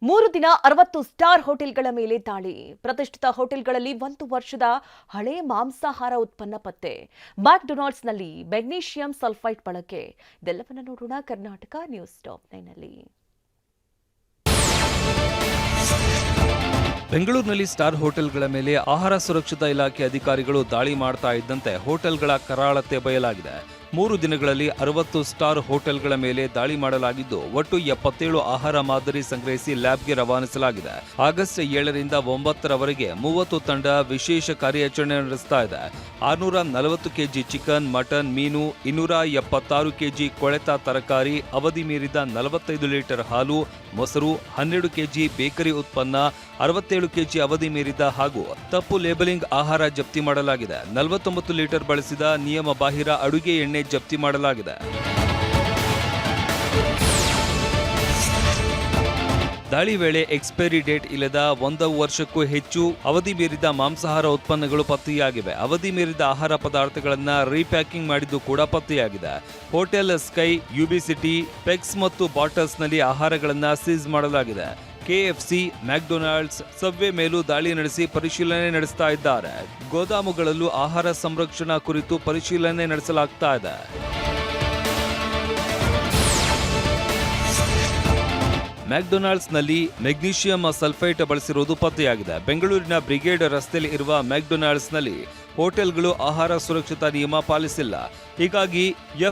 3 ದಿನ 60 ಸ್ಟಾರ್ ಹೋಟೆಲ್ಗಳ ಮೇಲೆ ದಾಳಿ. ಪ್ರತಿಷ್ಠಿತ ಹೋಟೆಲ್ಗಳಲ್ಲಿ 1 ವರ್ಷದ ಹಳೆ ಮಾಂಸಾಹಾರ ಉತ್ಪನ್ನ ಪತ್ತೆ. ಮ್ಯಾಕ್ಡೊನಾಲ್ಡ್ಸ್ನಲ್ಲಿ ಮೆಗ್ನೀಷಿಯಂ ಸಲ್ಫೈಟ್ ಬಳಕೆ. ಇದೆಲ್ಲವನ್ನ ನೋಡೋಣ ಕರ್ನಾಟಕ ನ್ಯೂಸ್ ಟಾಪ್ 9 ನಲ್ಲಿ. ಬೆಂಗಳೂರಿನಲ್ಲಿ ಸ್ಟಾರ್ ಹೋಟೆಲ್ಗಳ ಮೇಲೆ ಆಹಾರ ಸುರಕ್ಷತಾ ಇಲಾಖೆ ಅಧಿಕಾರಿಗಳು ದಾಳಿ ಮಾಡ್ತಾ ಇದ್ದಂತೆ ಹೋಟೆಲ್ಗಳ ಕರಾಳತೆ ಬಯಲಾಗಿದೆ. 3 ದಿನಗಳಲ್ಲಿ 60 ಸ್ಟಾರ್ ಹೋಟೆಲ್ಗಳ ಮೇಲೆ ದಾಳಿ ಮಾಡಲಾಗಿದ್ದು ಒಟ್ಟು 77 ಆಹಾರ ಮಾದರಿ ಸಂಗ್ರಹಿಸಿ ಲ್ಯಾಬ್ಗೆ ರವಾನಿಸಲಾಗಿದೆ. ಆಗಸ್ಟ್ 7ರಿಂದ 9ರವರೆಗೆ 30 ತಂಡ ವಿಶೇಷ ಕಾರ್ಯಾಚರಣೆ ನಡೆಸ್ತಾ ಇದೆ. 640 ಕೆಜಿ ಚಿಕನ್, ಮಟನ್, ಮೀನು, 276 ಕೆಜಿ ಕೊಳೆತ ತರಕಾರಿ, ಅವಧಿ ಮೀರಿದ 45 ಲೀಟರ್ ಹಾಲು, ಮೊಸರು, 12 ಕೆಜಿ ಬೇಕರಿ ಉತ್ಪನ್ನ, 67 ಕೆಜಿ ಅವಧಿ ಮೀರಿದ ಹಾಗೂ ತಪ್ಪು ಲೇಬಲಿಂಗ್ ಆಹಾರ ಜಪ್ತಿ ಮಾಡಲಾಗಿದೆ. 49 ಲೀಟರ್ ಬಳಸಿದ ನಿಯಮ ಬಾಹಿರ ಅಡುಗೆ ಎಣ್ಣೆ ಜಪ್ತಿ ಮಾಡಲಾಗಿದೆ. ದಾಳಿ ವೇಳೆ ಎಕ್ಸ್ಪೈರಿ ಡೇಟ್ ಇಲ್ಲದ 1 ವರ್ಷಕ್ಕೂ ಹೆಚ್ಚು ಅವಧಿ ಮೀರಿದ ಮಾಂಸಾಹಾರ ಉತ್ಪನ್ನಗಳು ಪತ್ತೆಯಾಗಿವೆ. ಅವಧಿ ಮೀರಿದ ಆಹಾರ ಪದಾರ್ಥಗಳನ್ನು ರೀಪ್ಯಾಕಿಂಗ್ ಮಾಡಿದ್ದು ಕೂಡ ಪತ್ತೆಯಾಗಿದೆ. Hotel sky, UB city, pecs ಮತ್ತು ಬಾಟಲ್ಸ್ನಲ್ಲಿ ಆಹಾರಗಳನ್ನು ಸೀಸ್ ಮಾಡಲಾಗಿದೆ. ಕೆಎಫ್ಸಿ, ಮ್ಯಾಕ್ಡೊನಾಲ್ಡ್ಸ್, ಸಬ್ವೆ ಮೇಲೂ ದಾಳಿ ನಡೆಸಿ ಪರಿಶೀಲನೆ ನಡೆಸ್ತಾ ಇದ್ದಾರೆ. ಗೋದಾಮುಗಳಲ್ಲೂ ಆಹಾರ ಸಂರಕ್ಷಣಾ ಕುರಿತು ಪರಿಶೀಲನೆ ನಡೆಸಲಾಗ್ತಾ ಇದೆ. ಮ್ಯಾಕ್ಡೊನಾಲ್ಡ್ಸ್ನಲ್ಲಿ ಮೆಗ್ನೀಷಿಯಂ ಸಲ್ಫೈಟ್ ಬಳಸಿರುವುದು ಪತ್ತೆಯಾಗಿದೆ. ಬೆಂಗಳೂರಿನ ಬ್ರಿಗೇಡ್ ರಸ್ತೆಯಲ್ಲಿ ಇರುವ ಮ್ಯಾಕ್ಡೊನಾಲ್ಡ್ಸ್ನಲ್ಲಿ ಹೋಟೆಲ್ಗಳು ಆಹಾರ ಸುರಕ್ಷತಾ ನಿಯಮ ಪಾಲಿಸಿಲ್ಲ. ಹೀಗಾಗಿ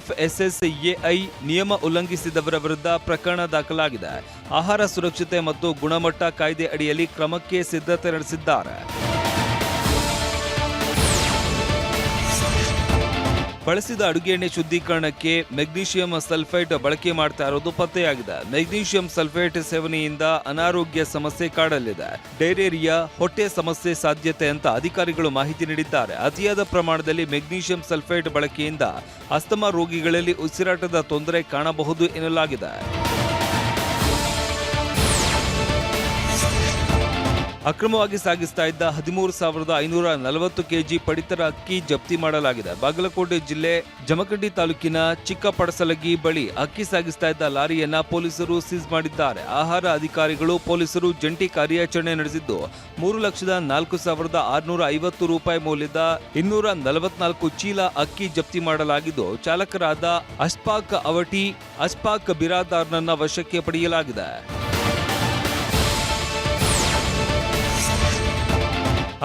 FSSAI ನಿಯಮ ಉಲ್ಲಂಘಿಸಿದವರ ವಿರುದ್ಧ ಪ್ರಕರಣ ದಾಖಲಾಗಿದೆ. ಆಹಾರ ಸುರಕ್ಷತೆ ಮತ್ತು ಗುಣಮಟ್ಟ ಕಾಯ್ದೆ ಅಡಿಯಲ್ಲಿ ಕ್ರಮಕ್ಕೆ ಸಿದ್ಧತೆ ನಡೆಸಿದ್ದಾರೆ. ಬಳಸಿದ ಅಡುಗೆ ಎಣ್ಣೆ ಶುದ್ಧೀಕರಣಕ್ಕೆ ಮೆಗ್ನೀಷಿಯಂ ಸಲ್ಫೈಟ್ ಬಳಕೆ ಮಾಡ್ತಾ ಇರೋದು ಪತ್ತೆಯಾಗಿದೆ. ಮೆಗ್ನೀಷಿಯಂ ಸಲ್ಫೈಟ್ ಸೇವನೆಯಿಂದ ಅನಾರೋಗ್ಯ ಸಮಸ್ಯೆ ಕಾಡಲಿದೆ. ಡೈರೇರಿಯಾ, ಹೊಟ್ಟೆ ಸಮಸ್ಯೆ ಸಾಧ್ಯತೆ ಅಂತ ಅಧಿಕಾರಿಗಳು ಮಾಹಿತಿ ನೀಡಿದ್ದಾರೆ. ಅತಿಯಾದ ಪ್ರಮಾಣದಲ್ಲಿ ಮೆಗ್ನೀಷಿಯಂ ಸಲ್ಫೈಟ್ ಬಳಕೆಯಿಂದ ಅಸ್ತಮಾ ರೋಗಿಗಳಲ್ಲಿ ಉಸಿರಾಟದ ತೊಂದರೆ ಕಾಣಬಹುದು ಎನ್ನಲಾಗಿದೆ. ಅಕ್ರಮವಾಗಿ ಸಾಗಿಸ್ತಾ ಇದ್ದ 13,540 ಕೆಜಿ ಪಡಿತರ ಅಕ್ಕಿ ಜಪ್ತಿ ಮಾಡಲಾಗಿದೆ. ಬಾಗಲಕೋಟೆ ಜಿಲ್ಲೆ ಜಮಖಂಡಿ ತಾಲೂಕಿನ ಚಿಕ್ಕಪಡಸಲಗಿ ಬಳಿ ಅಕ್ಕಿ ಸಾಗಿಸ್ತಾ ಇದ್ದ ಲಾರಿಯನ್ನ ಪೊಲೀಸರು ಸೀಸ್ ಮಾಡಿದ್ದಾರೆ. ಆಹಾರ ಅಧಿಕಾರಿಗಳು ಪೊಲೀಸರು ಜಂಟಿ ಕಾರ್ಯಾಚರಣೆ ನಡೆಸಿದ್ದು 3,04,650 ರೂಪಾಯಿ ಮೌಲ್ಯದ 244 ಚೀಲ ಅಕ್ಕಿ ಜಪ್ತಿ ಮಾಡಲಾಗಿದ್ದು ಚಾಲಕರಾದ ಅಶ್ಫಾಕ್ ಅವಟಿ, ಅಶ್ಫಾಕ್ ಬಿರಾದಾರ್ನನ್ನ ವಶಕ್ಕೆ ಪಡೆಯಲಾಗಿದೆ.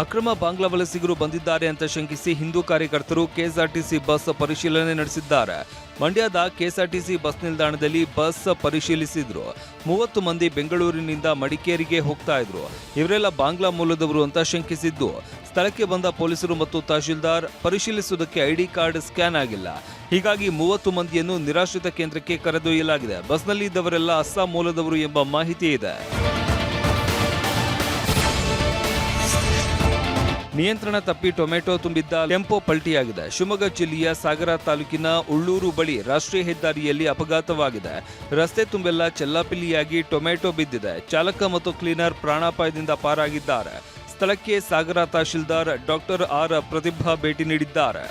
ಅಕ್ರಮ ಬಾಂಗ್ಲಾ ವಲಸಿಗರು ಬಂದಿದ್ದಾರೆ ಅಂತ ಶಂಕಿಸಿ ಹಿಂದೂ ಕಾರ್ಯಕರ್ತರು ಕೆಎಸ್ಆರ್ಟಿಸಿ ಬಸ್ ಪರಿಶೀಲನೆ ನಡೆಸಿದ್ದಾರೆ. ಮಂಡ್ಯದ ಕೆಎಸ್ಆರ್ಟಿಸಿ ಬಸ್ ನಿಲ್ದಾಣದಲ್ಲಿ ಬಸ್ ಪರಿಶೀಲಿಸಿದ್ರು. 30 ಮಂದಿ ಬೆಂಗಳೂರಿನಿಂದ ಮಡಿಕೇರಿಗೆ ಹೋಗ್ತಾ ಇದ್ರು. ಇವರೆಲ್ಲ ಬಾಂಗ್ಲಾ ಮೂಲದವರು ಅಂತ ಶಂಕಿಸಿದ್ದು ಸ್ಥಳಕ್ಕೆ ಬಂದ ಪೊಲೀಸರು ಮತ್ತು ತಹಶೀಲ್ದಾರ್ ಪರಿಶೀಲಿಸುವುದಕ್ಕೆ ಐಡಿ ಕಾರ್ಡ್ ಸ್ಕ್ಯಾನ್ ಆಗಿಲ್ಲ. ಹೀಗಾಗಿ 30 ಮಂದಿಯನ್ನು ನಿರಾಶ್ರಿತ ಕೇಂದ್ರಕ್ಕೆ ಕರೆದೊಯ್ಯಲಾಗಿದೆ. ಬಸ್ನಲ್ಲಿ ಇದ್ದವರೆಲ್ಲ ಅಸ್ಸಾಂ ಮೂಲದವರು ಎಂಬ ಮಾಹಿತಿ ಇದೆ. ನಿಯಂತ್ರಣ ತಪ್ಪಿ ಟೊಮೆಟೊ ತುಂಬಿದ್ದ ಟೆಂಪೋ ಪಲ್ಟಿಯಾಗಿದೆ. ಶಿವಮೊಗ್ಗ ಜಿಲ್ಲೆಯ ಸಾಗರ ತಾಲೂಕಿನ ಉಳ್ಳೂರು ಬಳಿ ರಾಷ್ಟ್ರೀಯ ಹೆದ್ದಾರಿಯಲ್ಲಿ ಅಪಘಾತವಾಗಿದೆ. ರಸ್ತೆ ತುಂಬೆಲ್ಲ ಚೆಲ್ಲಾಪಿಲ್ಲಿಯಾಗಿ ಟೊಮೆಟೊ ಬಿದ್ದಿದೆ. ಚಾಲಕ ಮತ್ತು ಕ್ಲೀನರ್ ಪ್ರಾಣಾಪಾಯದಿಂದ ಪಾರಾಗಿದ್ದಾರೆ. ಸ್ಥಳಕ್ಕೆ ಸಾಗರ ತಹಶೀಲ್ದಾರ್ ಡಾಕ್ಟರ್ ಆರ್ ಪ್ರತಿಭಾ ಭೇಟಿ ನೀಡಿದ್ದಾರೆ.